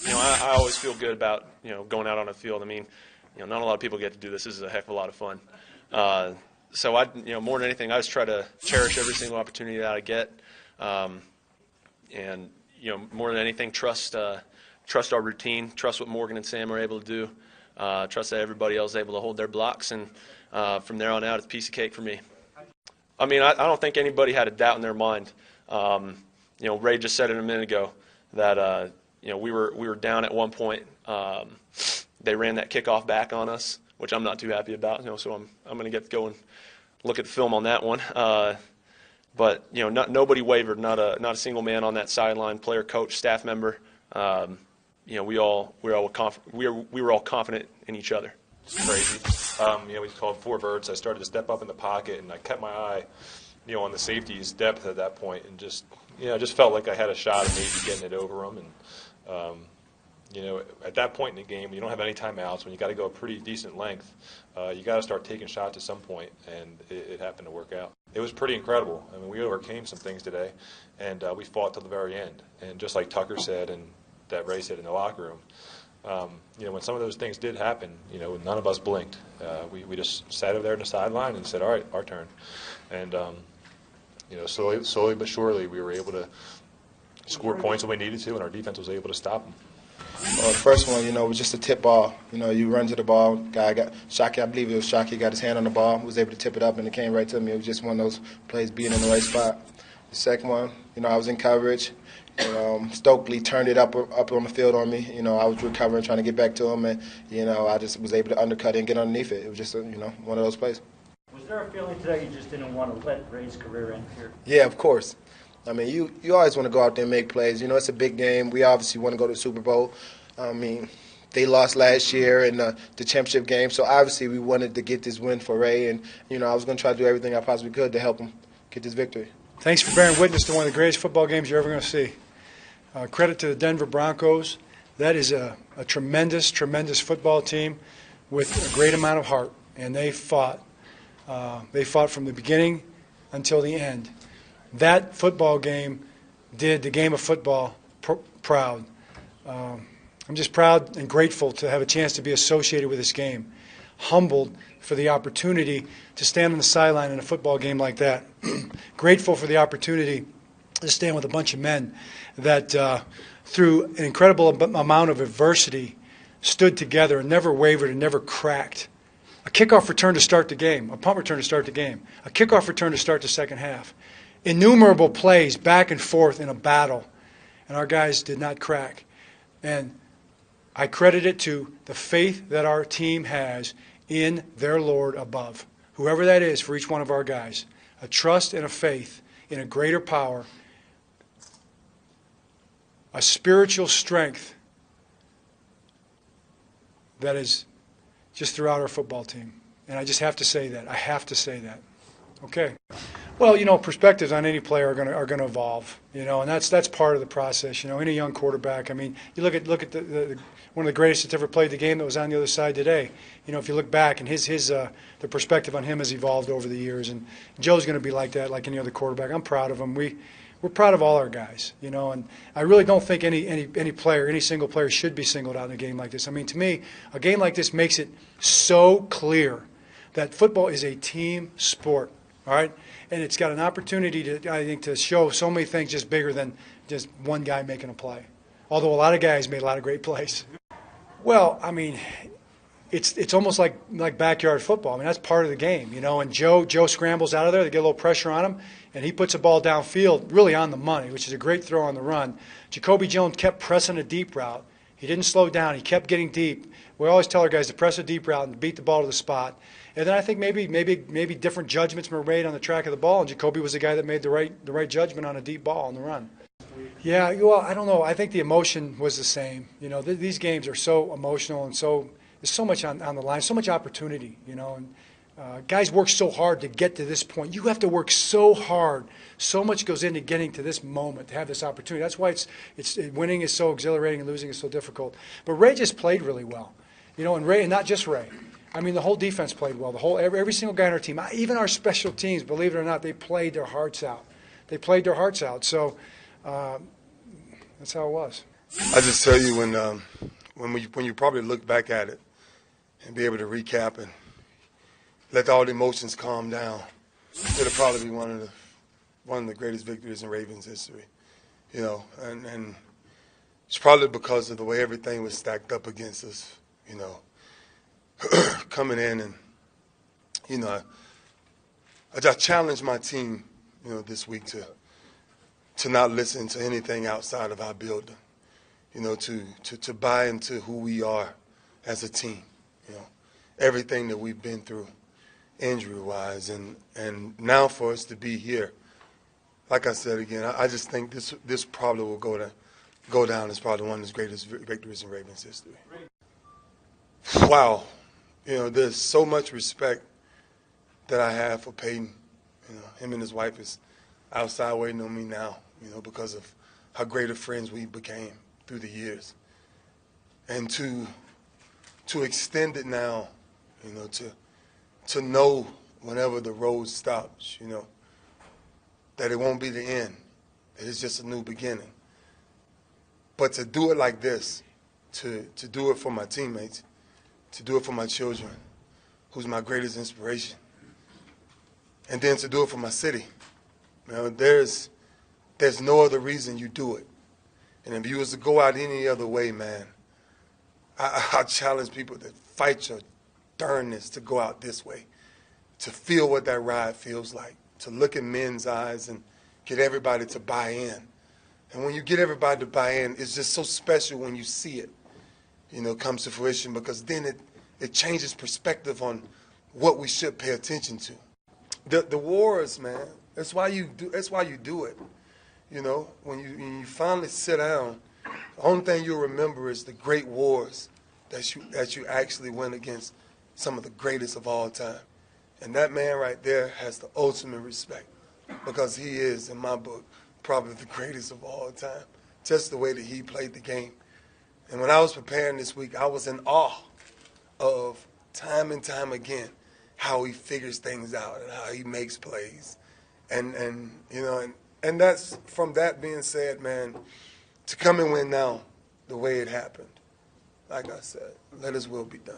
I always feel good about, going out on the field. I mean, not a lot of people get to do this. This is a heck of a lot of fun. So more than anything, I just try to cherish every single opportunity that I get. And, more than anything, trust our routine, trust what Morgan and Sam are able to do, trust that everybody else is able to hold their blocks, and from there on out, it's a piece of cake for me. I mean, I don't think anybody had a doubt in their mind. Ray just said it a minute ago that, we were down at one point. They ran that kickoff back on us, which I'm not too happy about. So I'm going to get to go and look at the film on that one. But nobody wavered, not a single man on that sideline, player, coach, staff member. We were all confident in each other. It's crazy. We called 4 verts. I started to step up in the pocket, and I kept my eye, on the safety's depth at that point, and just felt like I had a shot at maybe getting it over them. And at that point in the game, you don't have any timeouts. When you got to go a pretty decent length, you got to start taking shots at some point, and it happened to work out. It was pretty incredible. I mean, we overcame some things today, and we fought till the very end. And just like Tucker said, and that Ray said in the locker room, when some of those things did happen, none of us blinked. We just sat over there on the sideline and said, "All right, our turn." And slowly but surely, we were able to score points when we needed to, and our defense was able to stop them. The first one, was just a tip ball. You run to the ball. Guy got Shockey, I believe it was Shockey, got his hand on the ball, was able to tip it up, and it came right to me. It was just one of those plays being in the right spot. The second one, I was in coverage. Stokely turned it up on the field on me. I was recovering, trying to get back to him, and I just was able to undercut it and get underneath it. It was just one of those plays. Was there a feeling today you just didn't want to let Ray's career end here? Yeah, of course. I mean, you always want to go out there and make plays. It's a big game. We obviously want to go to the Super Bowl. I mean, they lost last year in the championship game, so obviously we wanted to get this win for Ray, and I was going to try to do everything I possibly could to help him get this victory. Thanks for bearing witness to one of the greatest football games you're ever going to see. Credit to the Denver Broncos. That is a tremendous, tremendous football team with a great amount of heart, and they fought. They fought from the beginning until the end. That football game did the game of football proud. I'm just proud and grateful to have a chance to be associated with this game. Humbled for the opportunity to stand on the sideline in a football game like that. Grateful for the opportunity to stand with a bunch of men that, through an incredible amount of adversity, stood together and never wavered and never cracked. A kickoff return to start the game, a punt return to start the game, a kickoff return to start the second half. Innumerable plays back and forth in a battle, and our guys did not crack. And I credit it to the faith that our team has in their Lord above, whoever that is for each one of our guys. A trust and a faith in a greater power, a spiritual strength that is just throughout our football team. And I just have to say that. I have to say that. Okay. Well, perspectives on any player are going to evolve, and that's part of the process. Any young quarterback. I mean, you look at the one of the greatest that's ever played the game that was on the other side today. If you look back, and the perspective on him has evolved over the years, and Joe's going to be like that, like any other quarterback. I'm proud of him. We're proud of all our guys, and I really don't think any player, any single player, should be singled out in a game like this. I mean, to me, a game like this makes it so clear that football is a team sport. All right. And it's got an opportunity to show so many things just bigger than just one guy making a play. Although a lot of guys made a lot of great plays. Well, I mean, it's almost like backyard football. I mean, that's part of the game, And Joe scrambles out of there. They get a little pressure on him, and he puts a ball downfield, really on the money, which is a great throw on the run. Jacoby Jones kept pressing a deep route. He didn't slow down. He kept getting deep. We always tell our guys to press a deep route and beat the ball to the spot. And then I think maybe different judgments were made on the track of the ball, and Jacoby was the guy that made the right judgment on a deep ball on the run. Yeah, well, I don't know. I think the emotion was the same. These games are so emotional, and there's so much on the line, so much opportunity. And guys work so hard to get to this point. You have to work so hard. So much goes into getting to this moment to have this opportunity. That's why it's winning is so exhilarating and losing is so difficult. But Ray just played really well. And not just Ray. I mean, the whole defense played well. Every single guy on our team, even our special teams, believe it or not, they played their hearts out. So that's how it was. I just tell you when you probably look back at it and be able to recap and let all the emotions calm down, it'll probably be one of the greatest victories in Ravens history. You know, and it's probably because of the way everything was stacked up against us. You know, coming in and I challenged my team, this week to not listen to anything outside of our building. To buy into who we are as a team. Everything that we've been through, injury-wise, and now for us to be here. Like I said again, I just think this probably will go down as probably one of the greatest victories in Ravens history. Wow, there's so much respect that I have for Peyton. Him and his wife is outside waiting on me now. Because of how great of friends we became through the years, and to extend it now, to know whenever the road stops, that it won't be the end, that it's just a new beginning. But to do it like this, to do it for my teammates, to do it for my children, who's my greatest inspiration, and then to do it for my city, there's no other reason you do it. And if you was to go out any other way, man, I challenge people to fight your darnness to go out this way, to feel what that ride feels like, to look in men's eyes and get everybody to buy in. And when you get everybody to buy in, it's just so special when you see it, comes to fruition, because then it changes perspective on what we should pay attention to. The wars, man, that's why you do it. When you finally sit down, the only thing you'll remember is the great wars that you actually went against some of the greatest of all time. And that man right there has the ultimate respect, because he is, in my book, probably the greatest of all time. Just the way that he played the game. And when I was preparing this week, I was in awe of time and time again how he figures things out and how he makes plays. And that's, from that being said, man, to come and win now the way it happened, like I said, let his will be done.